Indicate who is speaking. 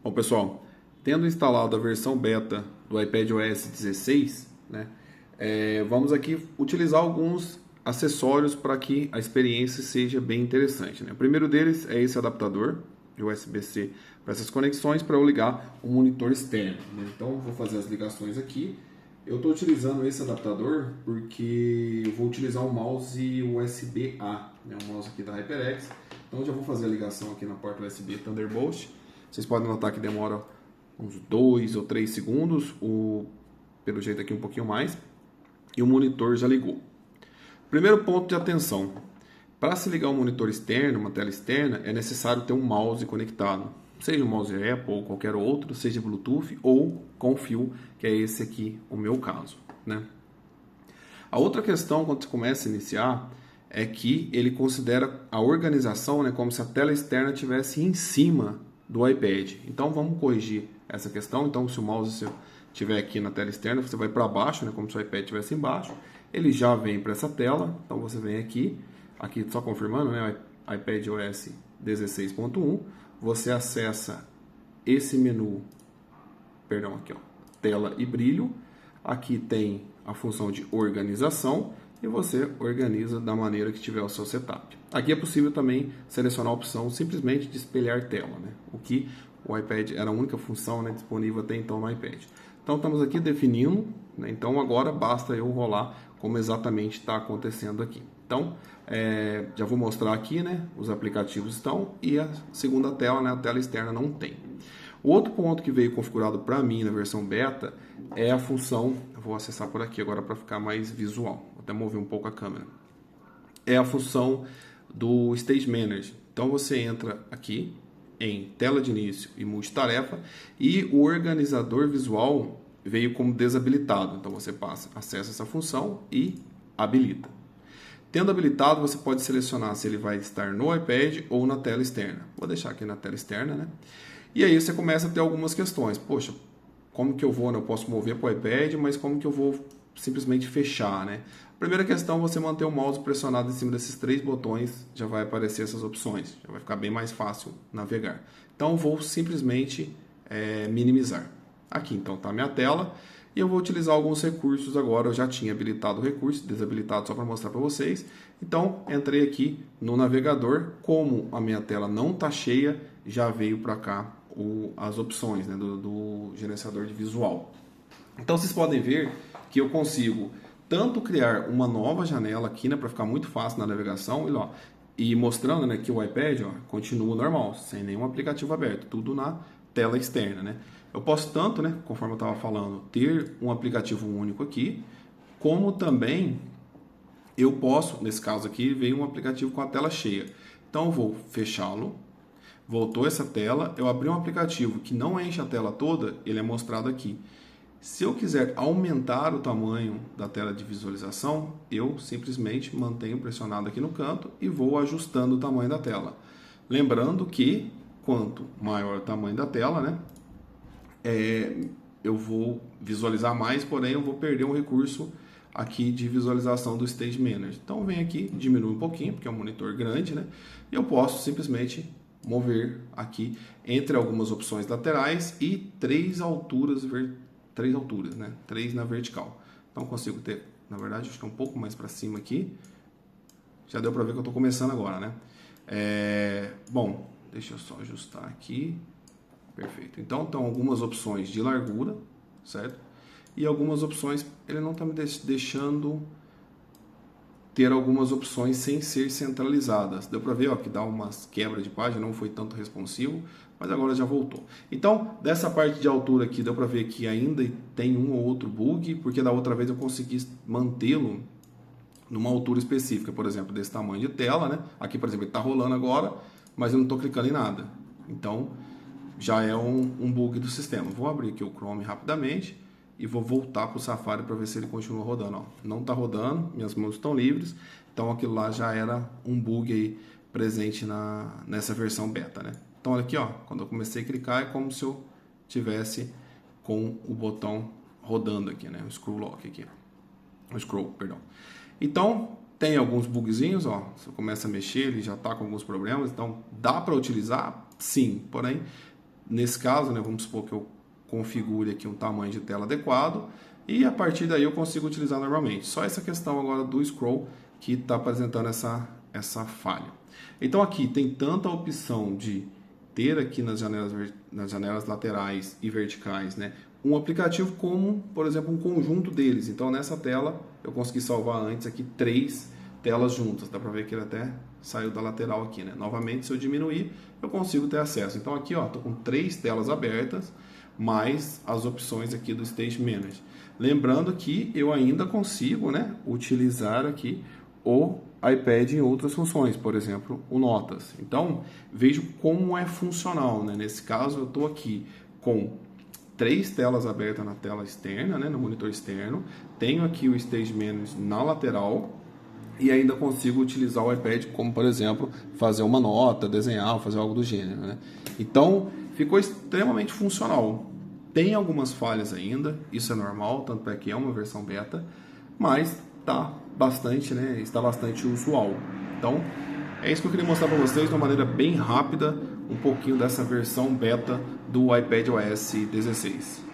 Speaker 1: Bom, pessoal, tendo instalado a versão beta do iPadOS 16, né, vamos aqui utilizar alguns acessórios para que a experiência seja bem interessante. Né? O primeiro deles é esse adaptador de USB-C para essas conexões para eu ligar o monitor externo. Né? Então, vou fazer as ligações aqui. Eu estou utilizando esse adaptador porque eu vou utilizar o mouse USB-A, né, o mouse aqui da HyperX. Então, eu já vou fazer a ligação aqui na porta USB Thunderbolt. Vocês podem notar que demora uns 2 ou 3 segundos, pelo jeito aqui um pouquinho mais, e o monitor já ligou. Primeiro ponto de atenção: para se ligar um monitor externo, uma tela externa, é necessário ter um mouse conectado, seja um mouse Apple ou qualquer outro, seja Bluetooth ou com fio, que é esse aqui, o meu caso, né? A outra questão, quando você começa a iniciar, é que ele considera a organização, né, como se a tela externa estivesse em cima do iPad. Então vamos corrigir essa questão. Então, se o mouse estiver aqui na tela externa, você vai para baixo, né, como se o iPad estivesse embaixo. Ele já vem para essa tela. Então você vem aqui só confirmando, né, iPadOS 16.1. Você acessa esse menu, perdão, aqui, ó, tela e brilho. Aqui tem a função de organização e você organiza da maneira que tiver o seu setup. Aqui é possível também selecionar a opção simplesmente de espelhar tela, né? O que o iPad era a única função, né, disponível até então no iPad. Então estamos aqui definindo, né? Então agora basta eu rolar como exatamente está acontecendo aqui. Então já vou mostrar aqui, né? Os aplicativos estão e a segunda tela, né, a tela externa não tem. O outro ponto que veio configurado para mim na versão beta é a função, eu vou acessar por aqui agora para ficar mais visual, vou até mover um pouco a câmera, é a função do Stage Manager. Então você entra aqui em tela de início e multitarefa e o organizador visual veio como desabilitado, então você acessa essa função e habilita. Tendo habilitado, você pode selecionar se ele vai estar no iPad ou na tela externa. Vou deixar aqui na tela externa, né? E aí você começa a ter algumas questões. Poxa, como que eu vou, né? Eu posso mover para o iPad, mas como que eu vou simplesmente fechar, né? A primeira questão, você manter o mouse pressionado em cima desses 3 botões, já vai aparecer essas opções. Já vai ficar bem mais fácil navegar. Então, vou simplesmente minimizar. Aqui, então, está a minha tela. E eu vou utilizar alguns recursos agora. Eu já tinha habilitado o recurso, desabilitado só para mostrar para vocês. Então, entrei aqui no navegador. Como a minha tela não está cheia, já veio para cá as opções, né, do gerenciador de visual. Então, vocês podem ver que eu consigo tanto criar uma nova janela aqui, né, para ficar muito fácil na navegação, e mostrando, né, que o iPad, ó, continua normal, sem nenhum aplicativo aberto, tudo na tela externa, né? Eu posso tanto, né, conforme eu estava falando, ter um aplicativo único aqui, como também eu posso, nesse caso aqui, veio um aplicativo com a tela cheia. Então eu vou fechá-lo, voltou essa tela, eu abri um aplicativo que não enche a tela toda, ele é mostrado aqui. Se eu quiser aumentar o tamanho da tela de visualização, eu simplesmente mantenho pressionado aqui no canto e vou ajustando o tamanho da tela. Lembrando que quanto maior o tamanho da tela, né, eu vou visualizar mais, porém eu vou perder um recurso aqui de visualização do Stage Manager. Então vem aqui, diminui um pouquinho, porque é um monitor grande, né? E eu posso simplesmente mover aqui entre algumas opções laterais e 3 alturas, né? 3 na vertical. Então consigo ter, na verdade, acho que é um pouco mais para cima aqui. Já deu para ver que eu estou começando agora, né? Bom, deixa eu só ajustar aqui. Perfeito. Então, estão algumas opções de largura, certo? E algumas opções, ele não está me deixando ter algumas opções sem ser centralizadas. Deu para ver, ó, que dá umas quebras de página, não foi tanto responsivo, mas agora já voltou. Então, dessa parte de altura aqui, deu para ver que ainda tem um ou outro bug, porque da outra vez eu consegui mantê-lo numa altura específica, por exemplo, desse tamanho de tela, né? Aqui, por exemplo, ele está rolando agora, mas eu não estou clicando em nada. Então, já é um bug do sistema. Vou abrir aqui o Chrome rapidamente e vou voltar para o Safari para ver se ele continua rodando. Ó, não está rodando, minhas mãos estão livres, então aquilo lá já era um bug aí presente nessa versão beta, né? Então olha aqui, ó, quando eu comecei a clicar é como se eu tivesse com o botão rodando aqui, né? O scroll lock aqui, o scroll, perdão. Então tem alguns bugzinhos, ó, você começa a mexer, ele já está com alguns problemas, então dá para utilizar, sim, porém Nesse caso, né, vamos supor que eu configure aqui um tamanho de tela adequado e a partir daí eu consigo utilizar normalmente. Só essa questão agora do scroll que está apresentando essa falha. Então aqui tem tanto a opção de ter aqui nas janelas laterais e verticais, né, um aplicativo como, por exemplo, um conjunto deles. Então nessa tela eu consegui salvar antes aqui 3 telas juntas. Dá para ver que ele até saiu da lateral aqui, né? Novamente, se eu diminuir, eu consigo ter acesso. Então aqui, ó, tô com 3 telas abertas, mais as opções aqui do Stage Manager. Lembrando que eu ainda consigo, né, utilizar aqui o iPad em outras funções, por exemplo, o Notas. Então, vejo como é funcional, né? Nesse caso, eu estou aqui com 3 telas abertas na tela externa, né, no monitor externo. Tenho aqui o Stage Manager na lateral e ainda consigo utilizar o iPad como, por exemplo, fazer uma nota, desenhar, fazer algo do gênero, né? Então, ficou extremamente funcional. Tem algumas falhas ainda, isso é normal, tanto é que é uma versão beta, mas está bastante usual. Então, é isso que eu queria mostrar para vocês de uma maneira bem rápida, um pouquinho dessa versão beta do iPadOS 16.